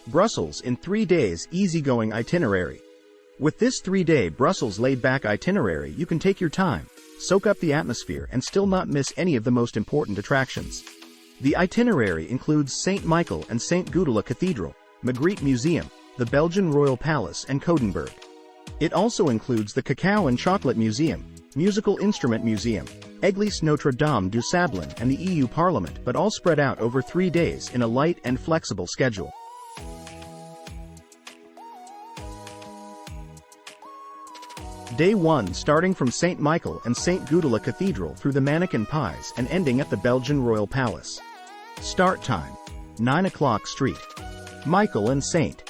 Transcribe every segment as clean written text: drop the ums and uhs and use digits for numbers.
Brussels in 3 days easygoing itinerary. With this 3-day Brussels laid-back itinerary, you can take your time, soak up the atmosphere, and still not miss any of the most important attractions. The itinerary includes St. Michael and St. Gudula Cathedral, Magritte Museum, the Belgian Royal Palace, and Coudenberg. It also includes the Cacao and Chocolate Museum, Musical Instrument Museum, Eglise Notre-Dame du Sablon, and the EU Parliament, but all spread out over 3 days in a light and flexible schedule. Day 1 starting from St. Michael and St. Gudula Cathedral through the Mannequin Pies and ending at the Belgian Royal Palace. Start time: 9 o'clock Street. Michael and St.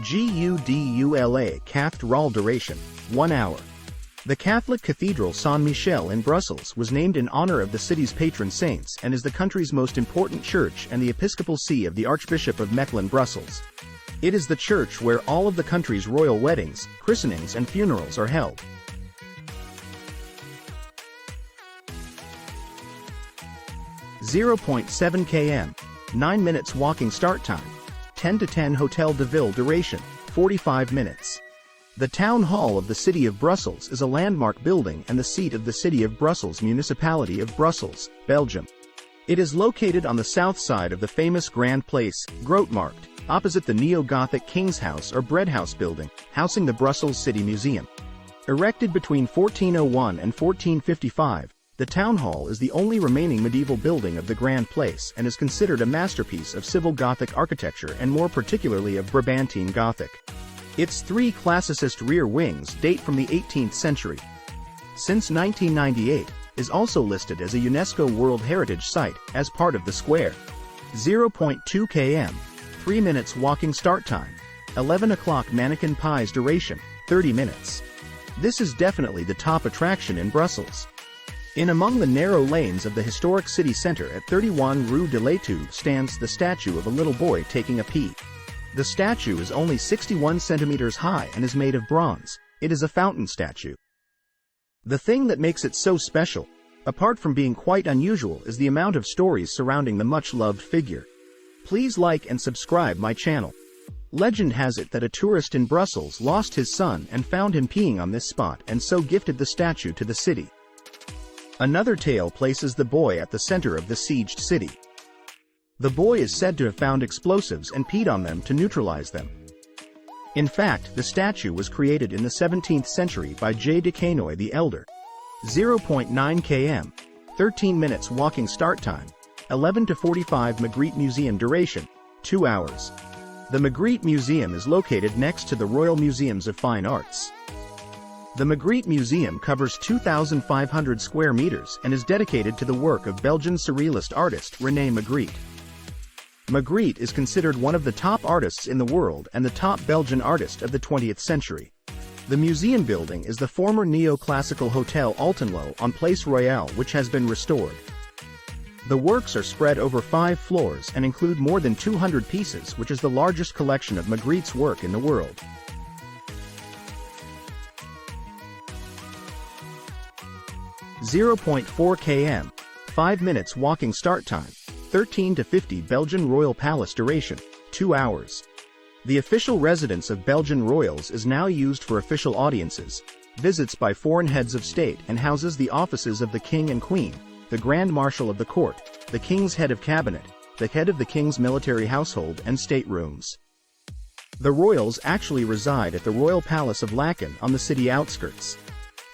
Gudula Cathedral. Duration: 1 hour. The Catholic Cathedral Saint-Michel in Brussels was named in honor of the city's patron saints and is the country's most important church and the episcopal see of the Archbishop of Mechlin-Brussels. It is the church where all of the country's royal weddings, christenings, and funerals are held. (0.7 km, 9 minutes walking start time, 10 to 10 Hotel de Ville duration, 45 minutes. The Town Hall of the City of Brussels is a landmark building and the seat of the City of Brussels Municipality of Brussels, Belgium. It is located on the south side of the famous Grand Place, Grote Markt, opposite the neo-Gothic King's House or Bread House building, housing the Brussels City Museum. Erected between 1401 and 1455, the Town Hall is the only remaining medieval building of the Grand Place and is considered a masterpiece of civil Gothic architecture and more particularly of Brabantine Gothic. Its 3 classicist rear wings date from the 18th century. Since 1998, is also listed as a UNESCO World Heritage Site as part of the square. 0.2 km, 3 minutes walking start time, 11 o'clock Mannequin Pies duration, 30 minutes. This is definitely the top attraction in Brussels. In among the narrow lanes of the historic city center at 31 Rue de l'Étoile stands the statue of a little boy taking a pee. The statue is only 61 centimeters high and is made of bronze. It is a fountain statue. The thing that makes it so special, apart from being quite unusual, is the amount of stories surrounding the much-loved figure. Please like and subscribe my channel. Legend has it that a tourist in Brussels lost his son and found him peeing on this spot and so gifted the statue to the city. Another tale places the boy at the center of the sieged city. The boy is said to have found explosives and peed on them to neutralize them. In fact, the statue was created in the 17th century by J. de Canoy the Elder. 0.9 km, 13 minutes walking start time, 11 to 45 Magritte Museum duration, 2 hours. The Magritte Museum is located next to the Royal Museums of Fine Arts. The Magritte Museum covers 2,500 square meters and is dedicated to the work of Belgian surrealist artist René Magritte. Magritte is considered one of the top artists in the world and the top Belgian artist of the 20th century. The museum building is the former neoclassical Hotel Altenlo on Place Royale, which has been restored. The works are spread over 5 floors and include more than 200 pieces, which is the largest collection of Magritte's work in the world. (0.4 km, 5 minutes walking start time, 13 to 50 Belgian Royal Palace duration, 2 hours. The official residence of Belgian royals is now used for official audiences, visits by foreign heads of state, and houses the offices of the King and Queen, the Grand Marshal of the Court, the King's Head of Cabinet, the head of the King's military household, and staterooms. The royals actually reside at the Royal Palace of Laeken on the city outskirts.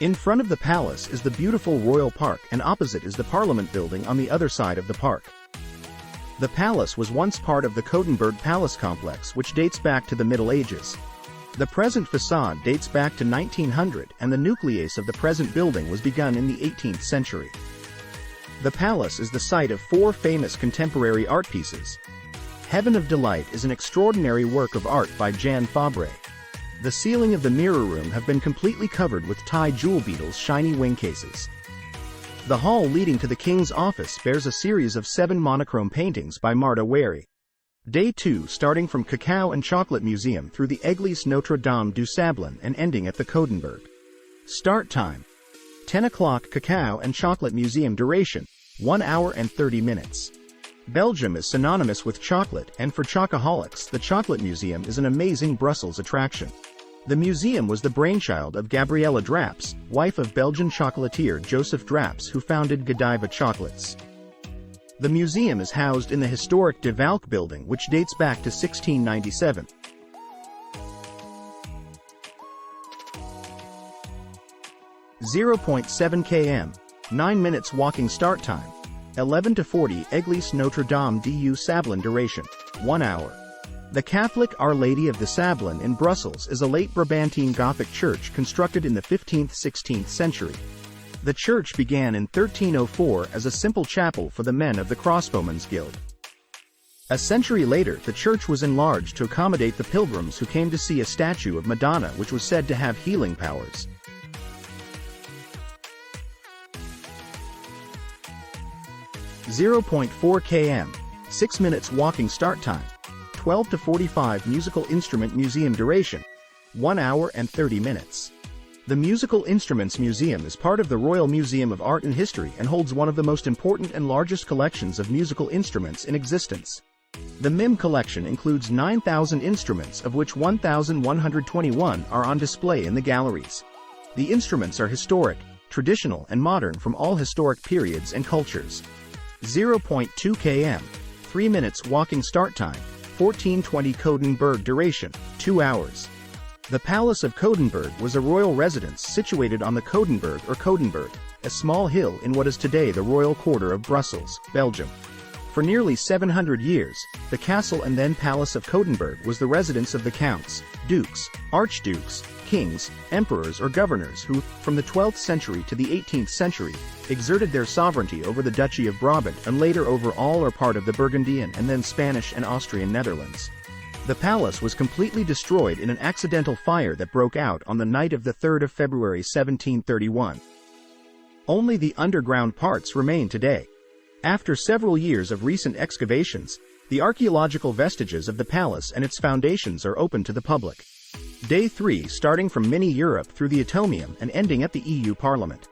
In front of the palace is the beautiful Royal Park, and opposite is the Parliament building on the other side of the park. The palace was once part of the Coudenberg Palace complex, which dates back to the Middle Ages. The present facade dates back to 1900, and the nucleus of the present building was begun in the 18th century. The palace is the site of 4 famous contemporary art pieces. Heaven of Delight is an extraordinary work of art by Jan Fabre. The ceiling of the mirror room have been completely covered with Thai jewel beetles' shiny wing cases. The hall leading to the King's office bears a series of 7 monochrome paintings by Marta Wary. Day 2 starting from Cacao and Chocolate Museum through the Eglise Notre-Dame du Sablon and ending at the Coudenberg. Start time: 10 o'clock Cacao and Chocolate Museum duration, 1 hour and 30 minutes. Belgium is synonymous with chocolate, and for chocoholics, the Chocolate Museum is an amazing Brussels attraction. The museum was the brainchild of Gabrielle Draps, wife of Belgian chocolatier Joseph Draps, who founded Godiva Chocolates. The museum is housed in the historic De Valk building, which dates back to 1697. (0.7 km, 9 minutes walking start time, 11 to 40 Eglise Notre-Dame du Sablon duration, 1 hour. The Catholic Our Lady of the Sablon in Brussels is a late Brabantine Gothic church constructed in the 15th-16th century. The church began in 1304 as a simple chapel for the men of the Crossbowmen's Guild. A century later, the church was enlarged to accommodate the pilgrims who came to see a statue of Madonna which was said to have healing powers. (0.4 km, 6 minutes walking start time, 12 to 45 Musical Instrument Museum duration, 1 hour and 30 minutes. The Musical Instruments Museum is part of the Royal Museum of Art and History and holds one of the most important and largest collections of musical instruments in existence. The MIM collection includes 9,000 instruments, of which 1,121 are on display in the galleries. The instruments are historic, traditional and modern from all historic periods and cultures. 0.2 km, 3 minutes walking start time, 1420 Coudenberg duration, 2 hours. The Palace of Coudenberg was a royal residence situated on the Coudenberg or Coudenberg, a small hill in what is today the Royal Quarter of Brussels, Belgium. For nearly 700 years, the castle and then Palace of Coudenberg was the residence of the counts, dukes, archdukes, kings, emperors or governors who, from the 12th century to the 18th century, exerted their sovereignty over the Duchy of Brabant and later over all or part of the Burgundian and then Spanish and Austrian Netherlands. The palace was completely destroyed in an accidental fire that broke out on the night of the 3rd of February 1731. Only the underground parts remain today. After several years of recent excavations, the archaeological vestiges of the palace and its foundations are open to the public. Day 3 starting from Mini Europe through the Atomium and ending at the EU Parliament.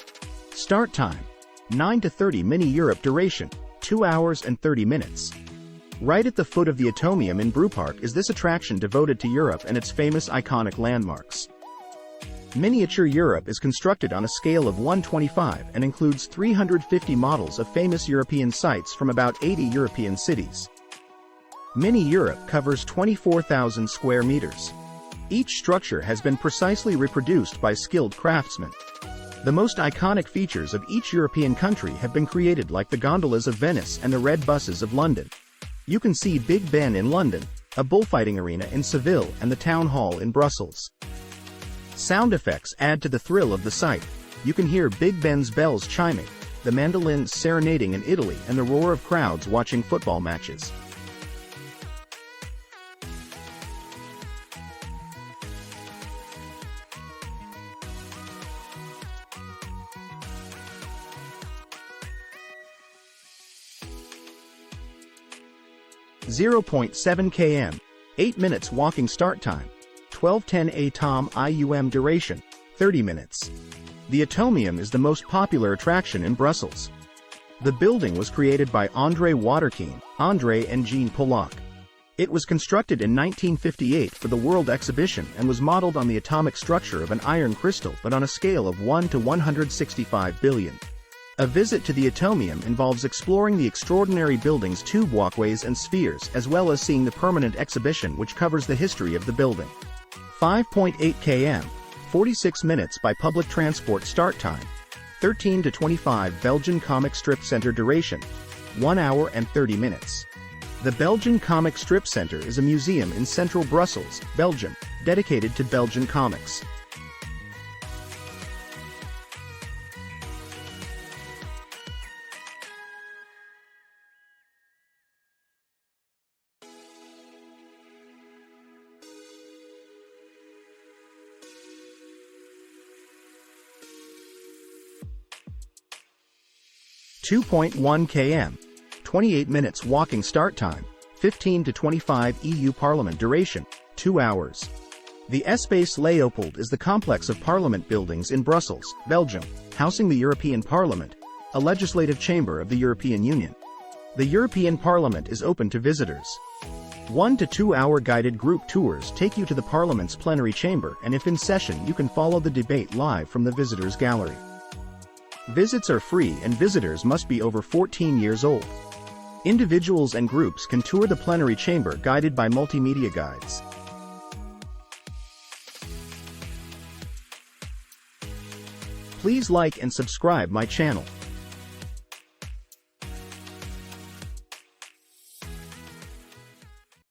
Start time, 9 to 30 Mini Europe duration, 2 hours and 30 minutes. Right at the foot of the Atomium in Brewpark is this attraction devoted to Europe and its famous iconic landmarks. Miniature Europe is constructed on a scale of 1/25 and includes 350 models of famous European sites from about 80 European cities. Mini Europe covers 24,000 square meters. Each structure has been precisely reproduced by skilled craftsmen. The most iconic features of each European country have been created, like the gondolas of Venice and the red buses of London. You can see Big Ben in London, a bullfighting arena in Seville and the Town Hall in Brussels. Sound effects add to the thrill of the sight. You can hear Big Ben's bells chiming, the mandolins serenading in Italy and the roar of crowds watching football matches. (0.7 km, 8 minutes walking start time, 12:10 Atom IUM duration, 30 minutes. The Atomium is the most popular attraction in Brussels. The building was created by André Waterkeen, André and Jean Pollock. It was constructed in 1958 for the World Exhibition and was modeled on the atomic structure of an iron crystal, but on a scale of 1 to 165 billion. A visit to the Atomium involves exploring the extraordinary building's tube walkways and spheres, as well as seeing the permanent exhibition which covers the history of the building. 5.8 km, 46 minutes by public transport start time, 13 to 25 Belgian Comic Strip Center duration, 1 hour and 30 minutes. The Belgian Comic Strip Center is a museum in central Brussels, Belgium, dedicated to Belgian comics. (2.1 km, 28 minutes walking start time, 15 to 25 EU Parliament duration, 2 hours. The Espace Léopold is the complex of parliament buildings in Brussels, Belgium, housing the European Parliament, a legislative chamber of the European Union. The European Parliament is open to visitors. 1 to 2 hour guided group tours take you to the Parliament's plenary chamber, and if in session you can follow the debate live from the visitors' gallery. Visits are free and visitors must be over 14 years old. Individuals and groups can tour the plenary chamber guided by multimedia guides. Please like and subscribe my channel.